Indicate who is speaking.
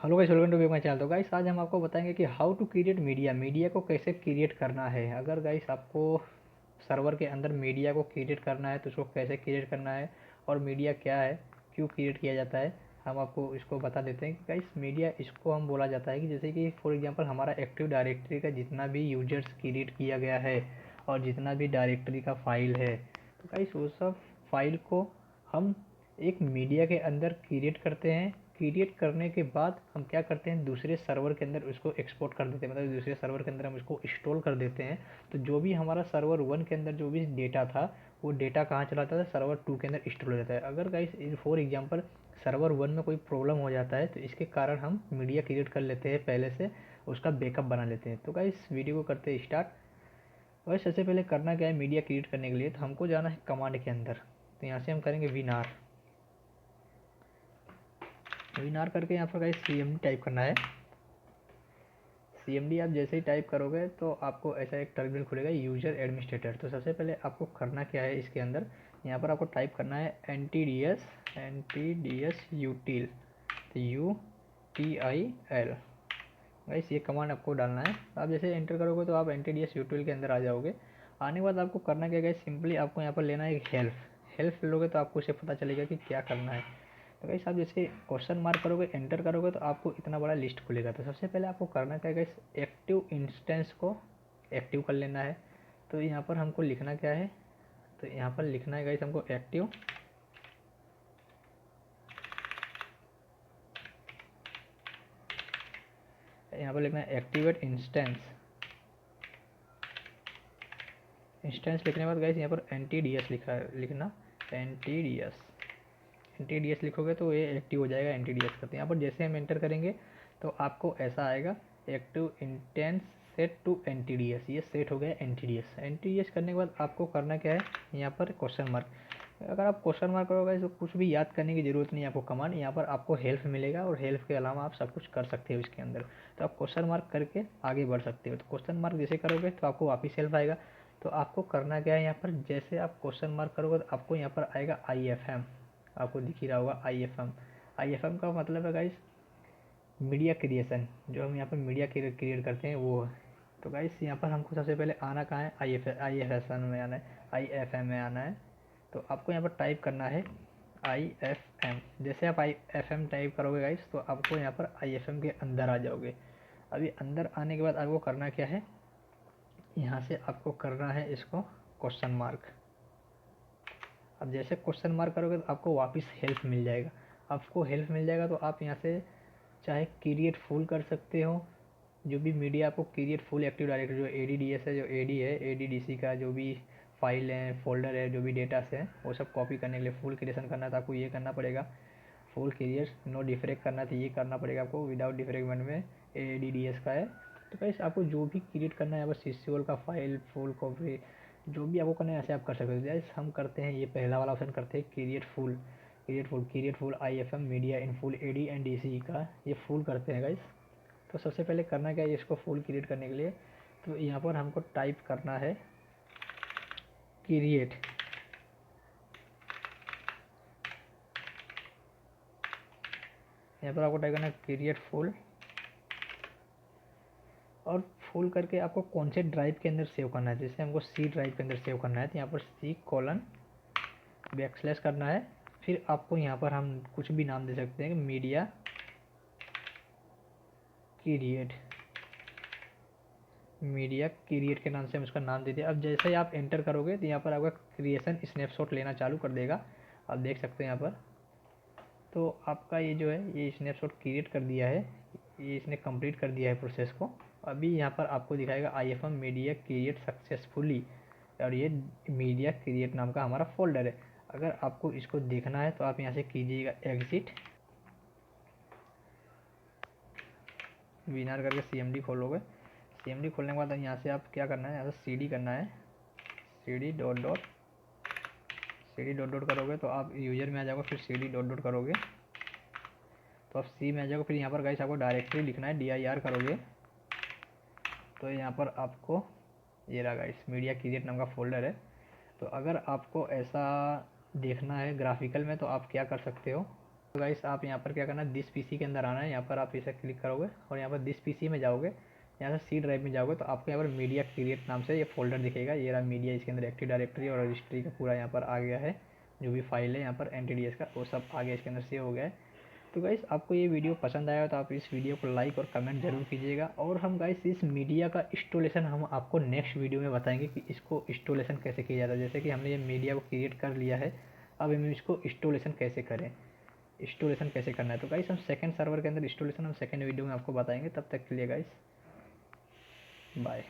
Speaker 1: Hello guys, welcome to my channel. तो guys आज हम आपको बताएंगे कि हाउ टू क्रिएट मीडिया को कैसे क्रिएट करना है। अगर गाइस आपको सर्वर के अंदर मीडिया को क्रिएट करना है तो उसको कैसे क्रिएट करना है और मीडिया क्या है, क्यों क्रिएट किया जाता है, हम आपको इसको बता देते हैं कि गाइस मीडिया इसको हम बोला जाता है कि जैसे कि फॉर एग्जांपल हमारा एक्टिव डायरेक्टरी का जितना भी यूजर्स क्रिएट किया गया है और जितना भी डायरेक्टरी का फाइल है, तो गाइस वो सब फाइल को हम एक मीडिया के अंदर क्रिएट करते हैं। क्रिएट करने के बाद हम क्या करते हैं, दूसरे सर्वर के अंदर उसको एक्सपोर्ट कर देते हैं, मतलब दूसरे सर्वर के अंदर हम उसको इंस्टॉल कर देते हैं। तो जो भी हमारा सर्वर 1 के अंदर जो भी डेटा था वो डेटा कहाँ चला जाता है, सर्वर 2 के अंदर स्टोर हो जाता है। अगर गाइस फॉर एग्जांपल सर्वर 1 में कोई प्रॉब्लम हो जाता है तो इसके कारण हम मीडिया क्रिएट कर लेते हैं, पहले से उसका बैकअप बना लेते हैं। तो गाइस वीडियो को करते हैं स्टार्ट। और सबसे पहले करना क्या है मीडिया क्रिएट करने के लिए, तो हमको जाना है कमांड के अंदर। तो यहाँ से हम करेंगे विनार। विनार करके यहाँ पर गाइस cmd टाइप करना है। cmd आप जैसे ही टाइप करोगे तो आपको ऐसा एक टर्मिनल खुलेगा, यूजर एडमिनिस्ट्रेटर। तो सबसे पहले आपको करना क्या है, इसके अंदर यहाँ पर आपको टाइप करना है ntds util, util। गाइस ये कमांड आपको डालना है। आप जैसे एंटर करोगे तो आप ntds util के अंदर आ जाओगे। आने के बाद आपको करना क्या है, सिंपली आपको यहाँ पर लेना है एक हेल्प लोगे तो आपको उसे पता चलेगा कि क्या करना है। तो गाइस आप जैसे क्वेश्चन मार्क करोगे, एंटर करोगे तो आपको इतना बड़ा लिस्ट खुलेगा। तो सबसे पहले आपको करना क्या है गाइस, एक्टिव इंस्टेंस को एक्टिव कर लेना है। तो यहाँ पर हमको लिखना क्या है, तो यहाँ पर लिखना है गाइस हमको एक्टिव यहाँ पर लिखना है एक्टिवेट इंस्टेंस। इंस्टेंस लिखने के बाद गाइस यहाँ पर ntds लिखना ntds लिखोगे तो ये एक्टिव हो जाएगा ntds का। तो यहाँ पर जैसे हम एंटर करेंगे तो आपको ऐसा आएगा, active instance set to ntds। ये सेट हो गया ntds करने के बाद आपको करना क्या है, यहाँ पर क्वेश्चन मार्क। अगर आप क्वेश्चन मार्क करोगे तो कुछ भी याद करने की ज़रूरत नहीं है आपको। कमांड यहाँ पर आपको हेल्प मिलेगा और हेल्प के अलावा आप सब कुछ कर सकते हो इसके अंदर। तो आप क्वेश्चन मार्क करके आगे बढ़ सकते हो। तो क्वेश्चन मार्क जैसे करोगे तो आपको वापस हेल्प आएगा। तो आपको करना क्या है, यहाँ पर जैसे आप क्वेश्चन मार्क करोगे तो आपको यहाँ पर आएगा IFM, आपको दिख ही रहा होगा IFM का मतलब है गाइस मीडिया क्रिएशन। जो हम यहाँ पर मीडिया क्रिएट करते हैं वो है। तो गाइस यहाँ पर हमको सबसे पहले आना कहाँ है, IFM में आना है, IFM में आना है। तो आपको यहाँ पर टाइप करना है IFM। जैसे आप IFM टाइप करोगे गाइस तो आपको यहाँ पर IFM के अंदर आ जाओगे। अभी अंदर आने के बाद आपको करना क्या है, यहाँ से आपको करना है इसको क्वेश्चन मार्क। अब जैसे क्वेश्चन मार्क करोगे तो आपको वापस हेल्प मिल जाएगा। आपको हेल्प मिल जाएगा तो आप यहाँ से चाहे क्रिएट फुल कर सकते हो, जो भी मीडिया आपको क्रिएट फुल एक्टिव डायरेक्टरी जो ADDS है, जो AD है ADDC का जो भी फाइल है, फोल्डर है, जो भी डेटास है वो सब कॉपी करने के लिए फुल क्रिएशन करना था आपको, ये करना पड़ेगा फुल क्रिएट। नो डिफरेक्ट करना था, ये करना पड़ेगा आपको, विदाउट डिफरेक्ट में ADDS का है। तो गाइस आपको जो भी क्रिएट करना है, बस सीसीओल का फाइल फुल कॉपी जो भी आपको करना है ऐसे आप कर सकते हो। गाइस हम करते हैं ये पहला वाला ऑप्शन करते हैं, create full IFM media in full AD and DC का, ये फुल करते हैं गाइस। तो सबसे पहले करना क्या है, इसको फुल क्रिएट करने के लिए तो यहाँ पर हमको टाइप करना है क्रिएट। यहाँ पर आपको टाइप करना है क्रिएट फुल, और फुल करके आपको कौन से ड्राइव के अंदर सेव करना है। जैसे हमको C ड्राइव के अंदर सेव करना है तो यहाँ पर C:\बैकस्लैश करना है। फिर आपको यहाँ पर हम कुछ भी नाम दे सकते हैं, मीडिया क्रिएट के नाम से हम इसका नाम दे दिया। अब जैसे ही आप एंटर करोगे तो यहाँ पर आपका क्रिएशन स्नैपशॉट लेना चालू कर देगा, आप देख सकते हैं यहाँ पर। तो आपका ये जो है ये स्नैपशॉट क्रिएट कर दिया है, ये इसने कंप्लीट कर दिया है प्रोसेस को। अभी यहाँ पर आपको दिखाएगा IFM मीडिया क्रिएट सक्सेसफुली, और ये मीडिया क्रिएट नाम का हमारा फोल्डर है। अगर आपको इसको देखना है तो आप यहाँ से कीजिएगा एग्जिट, विनर करके CMD खोलोगे। CMD खोलने के बाद यहाँ से आप क्या करना है, यहाँ से CD करना है, CD डॉट डॉट करोगे तो आप यूजर में आ जाओगे, फिर CD डॉट डॉट करोगे तो आप C में आ जाओगे। फिर यहाँ पर गाइस आपको डायरेक्टरी लिखना है, dir करोगे तो यहाँ पर आपको ये रहा गाइस मीडिया क्रिएट नाम का फोल्डर है। तो अगर आपको ऐसा देखना है ग्राफिकल में तो आप क्या कर सकते हो, तो गाइस आप यहाँ पर क्या करना है, दिस पीसी के अंदर आना है। यहाँ पर आप इसे क्लिक करोगे और यहाँ पर दिस पीसी में जाओगे, यहाँ से सी ड्राइव में जाओगे तो आपको यहाँ पर मीडिया क्रिएट नाम से ये फोल्डर दिखेगा। ये रहा मीडिया, इसके अंदर एक्टिव डायरेक्टरी और रजिस्ट्री का पूरा यहाँ पर आ गया है। जो भी फाइल है यहाँ पर NTDS का वो सब आ गया, इसके अंदर सेव हो गया है। तो गाइस आपको ये वीडियो पसंद आया तो आप इस वीडियो को लाइक और कमेंट जरूर कीजिएगा। और हम गाइस इस मीडिया का इंस्टॉलेशन हम आपको नेक्स्ट वीडियो में बताएंगे कि इसको इंस्टॉलेशन कैसे किया जाता है। जैसे कि हमने ये मीडिया को क्रिएट कर लिया है, अब हम इसको इंस्टॉलेशन कैसे करें, इंस्टॉलेशन कैसे करना है। तो गाइस हम सेकंड सर्वर के अंदर इंस्टॉलेशन हम सेकंड वीडियो में आपको बताएंगे। तब तक के लिए गाइस बाय।